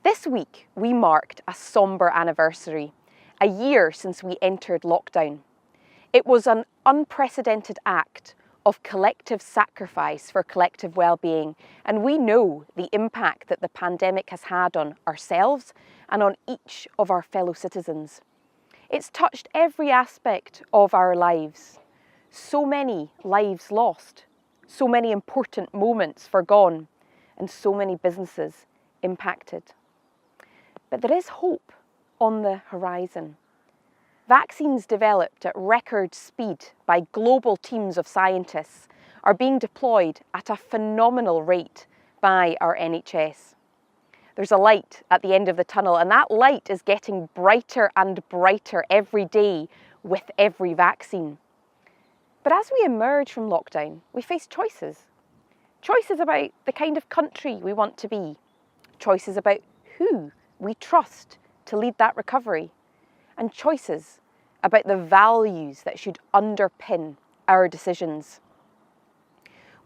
This week, we marked a sombre anniversary, a year since we entered lockdown. It was an unprecedented act of collective sacrifice for collective well-being, and we know the impact that the pandemic has had on ourselves and on each of our fellow citizens. It's touched every aspect of our lives. So many lives lost, so many important moments forgone, and so many businesses impacted. But there is hope on the horizon. Vaccines developed at record speed by global teams of scientists are being deployed at a phenomenal rate by our NHS. There's a light at the end of the tunnel, and that light is getting brighter and brighter every day with every vaccine. But as we emerge from lockdown, we face choices. Choices about the kind of country we want to be. Choices about who we trust to lead that recovery. And choices about the values that should underpin our decisions.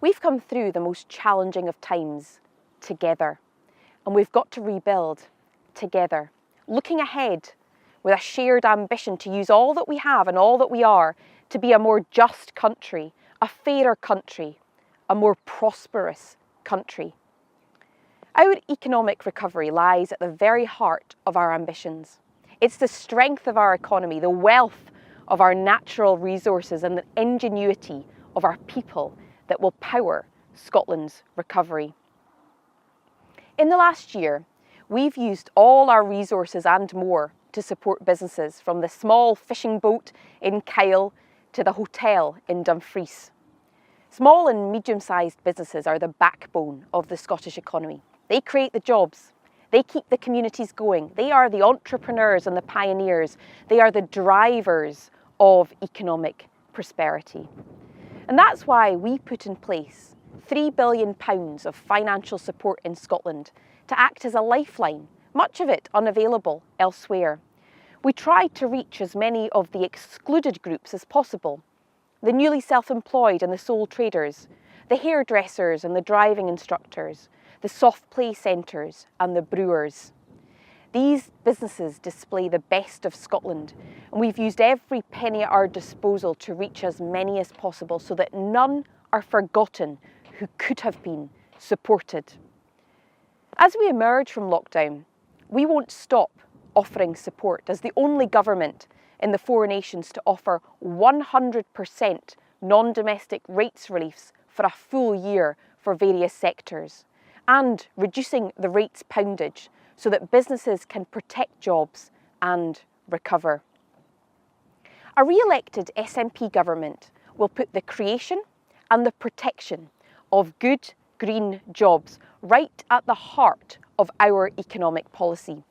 We've come through the most challenging of times together, and we've got to rebuild together, looking ahead with a shared ambition to use all that we have and all that we are to be a more just country, a fairer country, a more prosperous country. Our economic recovery lies at the very heart of our ambitions. It's the strength of our economy, the wealth of our natural resources and the ingenuity of our people that will power Scotland's recovery. In the last year, we've used all our resources and more to support businesses, from the small fishing boat in Kyle to the hotel in Dumfries. Small and medium-sized businesses are the backbone of the Scottish economy. They create the jobs. They keep the communities going. They are the entrepreneurs and the pioneers. They are the drivers of economic prosperity. And that's why we put in place £3 billion of financial support in Scotland to act as a lifeline, much of it unavailable elsewhere. We tried to reach as many of the excluded groups as possible: the newly self-employed and the sole traders, the hairdressers and the driving instructors, the soft play centres and the brewers. These businesses display the best of Scotland, and we've used every penny at our disposal to reach as many as possible so that none are forgotten who could have been supported. As we emerge from lockdown, we won't stop offering support as the only government in the four nations to offer 100% non-domestic rates reliefs for a full year for various sectors, and reducing the rates poundage so that businesses can protect jobs and recover. A re-elected SNP government will put the creation and the protection of good green jobs right at the heart of our economic policy.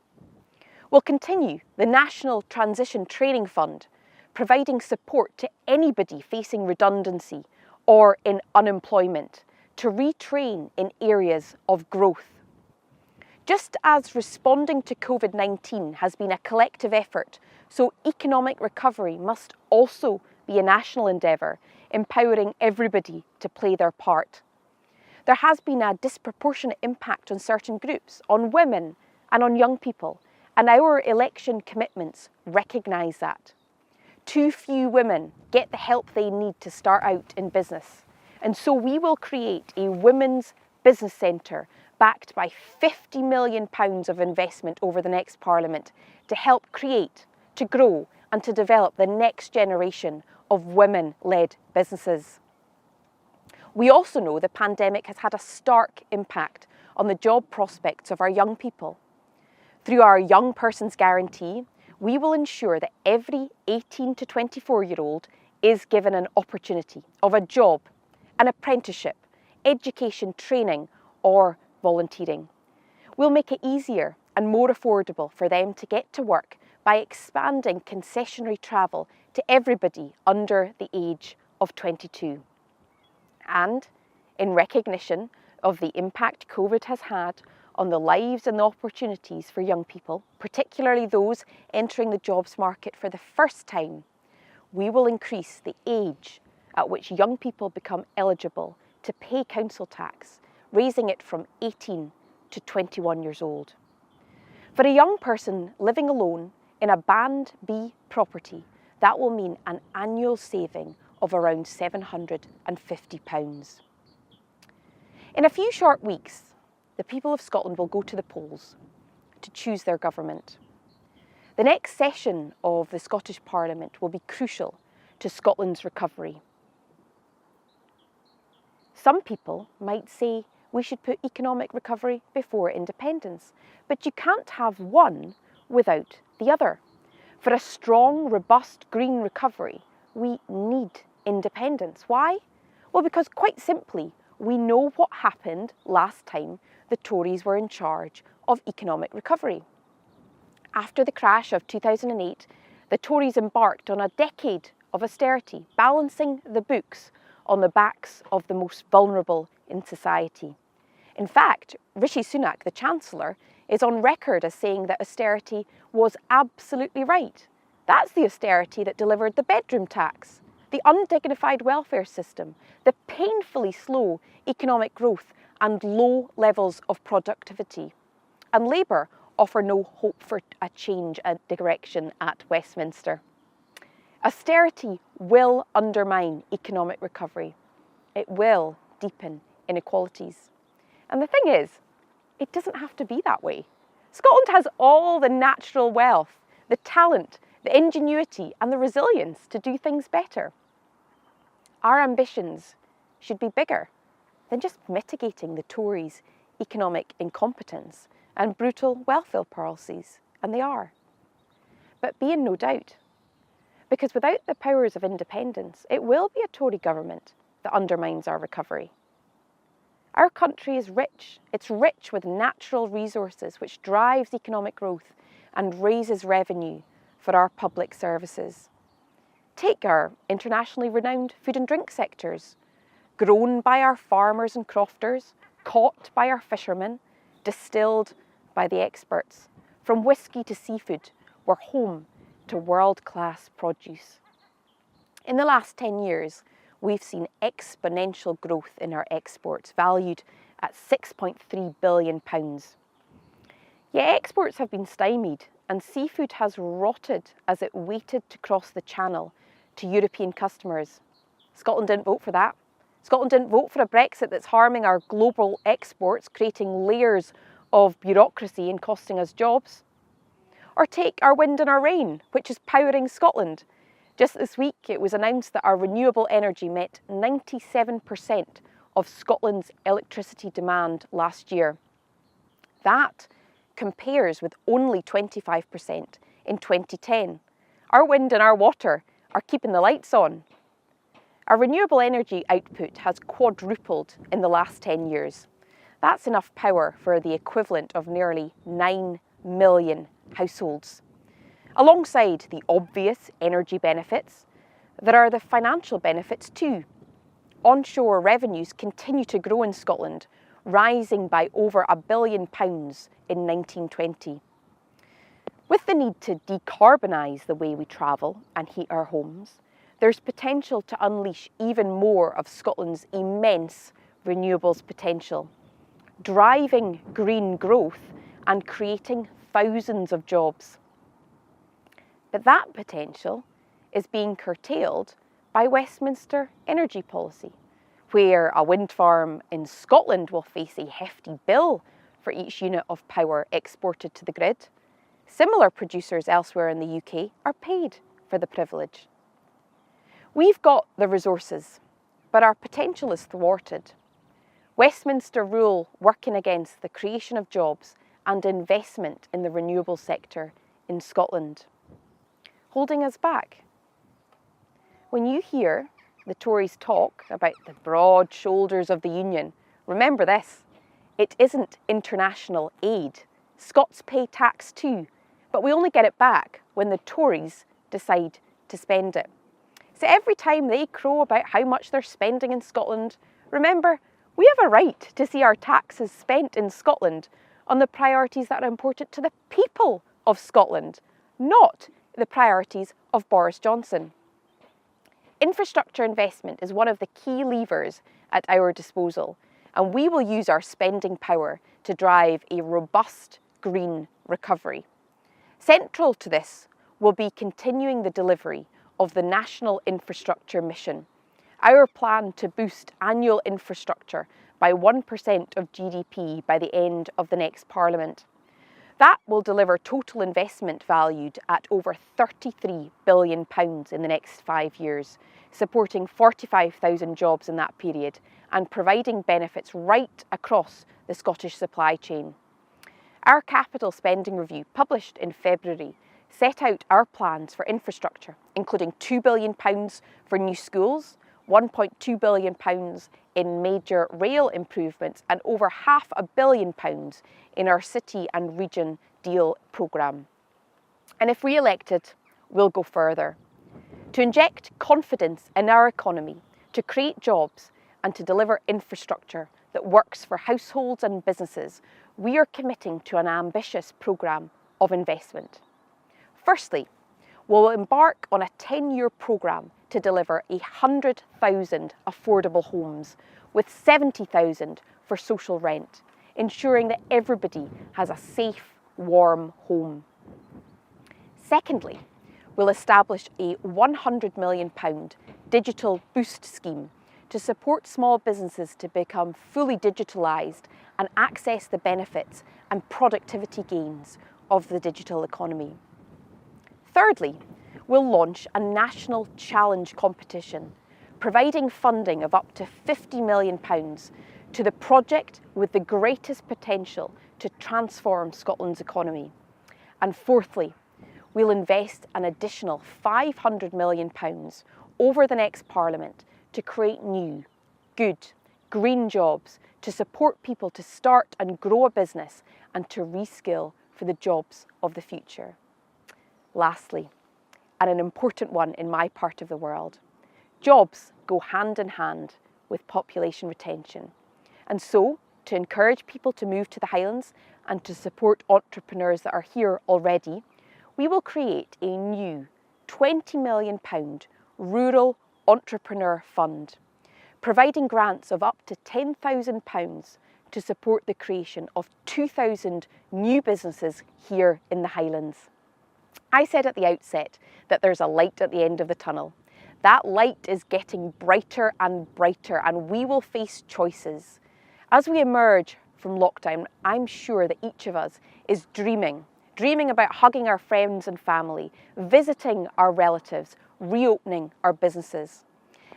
We'll continue the National Transition Training Fund, providing support to anybody facing redundancy or in unemployment to retrain in areas of growth. Just as responding to COVID-19 has been a collective effort, so economic recovery must also be a national endeavour, empowering everybody to play their part. There has been a disproportionate impact on certain groups, on women and on young people, and our election commitments recognise that. Too few women get the help they need to start out in business, and so we will create a women's business centre backed by £50 million of investment over the next Parliament to help create, to grow and to develop the next generation of women-led businesses. We also know the pandemic has had a stark impact on the job prospects of our young people. Through our Young Persons Guarantee, we will ensure that every 18 to 24-year-old is given an opportunity of a job, an apprenticeship, education, training or volunteering. We'll make it easier and more affordable for them to get to work by expanding concessionary travel to everybody under the age of 22. And in recognition of the impact COVID has had on the lives and the opportunities for young people, particularly those entering the jobs market for the first time, we will increase the age at which young people become eligible to pay council tax, raising it from 18 to 21 years old. For a young person living alone in a Band B property, that will mean an annual saving of around £750. In a few short weeks, the people of Scotland will go to the polls to choose their government. The next session of the Scottish Parliament will be crucial to Scotland's recovery. Some people might say we should put economic recovery before independence, but you can't have one without the other. For a strong, robust green recovery, we need independence. Why? Well, because quite simply, we know what happened last time the Tories were in charge of economic recovery. After the crash of 2008, the Tories embarked on a decade of austerity, balancing the books on the backs of the most vulnerable in society. In fact, Rishi Sunak, the Chancellor, is on record as saying that austerity was absolutely right. That's the austerity that delivered the bedroom tax, the undignified welfare system, the painfully slow economic growth and low levels of productivity. And Labour offer no hope for a change and direction at Westminster. Austerity will undermine economic recovery. It will deepen inequalities. And the thing is, it doesn't have to be that way. Scotland has all the natural wealth, the talent, the ingenuity and the resilience to do things better. Our ambitions should be bigger than just mitigating the Tories' economic incompetence and brutal welfare policies, and they are. But be in no doubt, because without the powers of independence, it will be a Tory government that undermines our recovery. Our country is rich. It's rich with natural resources, which drives economic growth and raises revenue for our public services. Take our internationally renowned food and drink sectors, grown by our farmers and crofters, caught by our fishermen, distilled by the experts. From whisky to seafood, we're home to world-class produce. In the last 10 years, we've seen exponential growth in our exports, valued at £6.3 billion. Yet exports have been stymied and seafood has rotted as it waited to cross the channel to European customers. Scotland didn't vote for that. Scotland didn't vote for a Brexit that's harming our global exports, creating layers of bureaucracy and costing us jobs. Or take our wind and our rain, which is powering Scotland. Just this week, it was announced that our renewable energy met 97% of Scotland's electricity demand last year. That compares with only 25% in 2010. Our wind and our water are keeping the lights on. Our renewable energy output has quadrupled in the last 10 years. That's enough power for the equivalent of nearly 9 million households. Alongside the obvious energy benefits, there are the financial benefits too. Onshore revenues continue to grow in Scotland, rising by over £1 billion in 1920. With the need to decarbonise the way we travel and heat our homes, there's potential to unleash even more of Scotland's immense renewables potential, driving green growth and creating thousands of jobs. But that potential is being curtailed by Westminster energy policy, where a wind farm in Scotland will face a hefty bill for each unit of power exported to the grid. Similar producers elsewhere in the UK are paid for the privilege. We've got the resources, but our potential is thwarted. Westminster rule working against the creation of jobs and investment in the renewable sector in Scotland, holding us back. When you hear the Tories talk about the broad shoulders of the Union, remember this: it isn't international aid. Scots pay tax too, but we only get it back when the Tories decide to spend it. So every time they crow about how much they're spending in Scotland, remember, we have a right to see our taxes spent in Scotland on the priorities that are important to the people of Scotland, not the priorities of Boris Johnson. Infrastructure investment is one of the key levers at our disposal, and we will use our spending power to drive a robust green recovery. Central to this will be continuing the delivery of the National Infrastructure Mission, our plan to boost annual infrastructure by 1% of GDP by the end of the next Parliament. That will deliver total investment valued at over £33 billion in the next 5 years, supporting 45,000 jobs in that period and providing benefits right across the Scottish supply chain. Our capital spending review, published in February, set out our plans for infrastructure, including £2 billion for new schools, £1.2 billion in major rail improvements and over £500 million in our City and Region Deal programme. And if re-elected, we'll go further. To inject confidence in our economy, to create jobs and to deliver infrastructure that works for households and businesses, we are committing to an ambitious programme of investment. Firstly, we'll embark on a 10-year programme to deliver 100,000 affordable homes, with 70,000 for social rent, ensuring that everybody has a safe, warm home. Secondly, we'll establish a £100 million digital boost scheme to support small businesses to become fully digitalised and access the benefits and productivity gains of the digital economy. Thirdly, we'll launch a national challenge competition, providing funding of up to £50 million to the project with the greatest potential to transform Scotland's economy. And fourthly, we'll invest an additional £500 million over the next Parliament to create new, good, green jobs, to support people to start and grow a business and to reskill for the jobs of the future. Lastly, and an important one in my part of the world, jobs go hand in hand with population retention. And so, to encourage people to move to the Highlands and to support entrepreneurs that are here already, we will create a new £20 million rural entrepreneur fund, providing grants of up to £10,000 to support the creation of 2,000 new businesses here in the Highlands. I said at the outset that there's a light at the end of the tunnel. That light is getting brighter and brighter, and we will face choices. As we emerge from lockdown, I'm sure that each of us is dreaming about hugging our friends and family, visiting our relatives, reopening our businesses.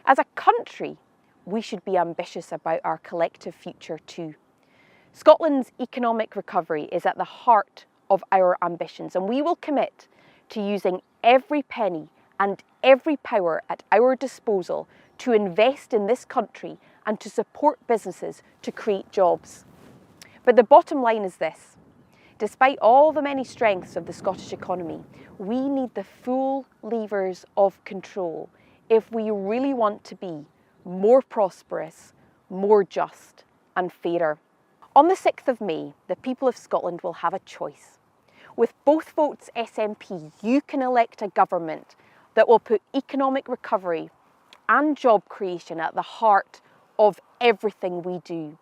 As a country, we should be ambitious about our collective future too. Scotland's economic recovery is at the heart of our ambitions, and we will commit to using every penny and every power at our disposal to invest in this country and to support businesses to create jobs. But the bottom line is this: despite all the many strengths of the Scottish economy, we need the full levers of control if we really want to be more prosperous, more just and fairer. On the 6th of May, the people of Scotland will have a choice. With both votes SNP, you can elect a government that will put economic recovery and job creation at the heart of everything we do,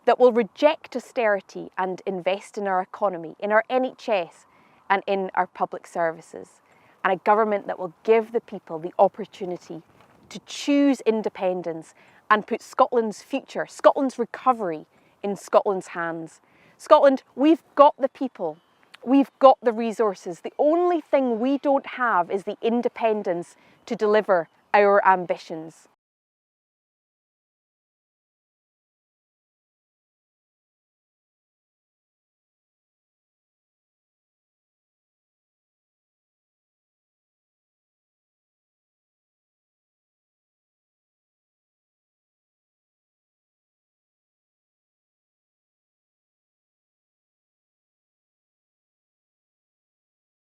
that will reject austerity and invest in our economy, in our NHS and in our public services, and a government that will give the people the opportunity to choose independence and put Scotland's future, Scotland's recovery in Scotland's hands. Scotland, we've got the people. We've got the resources. The only thing we don't have is the independence to deliver our ambitions.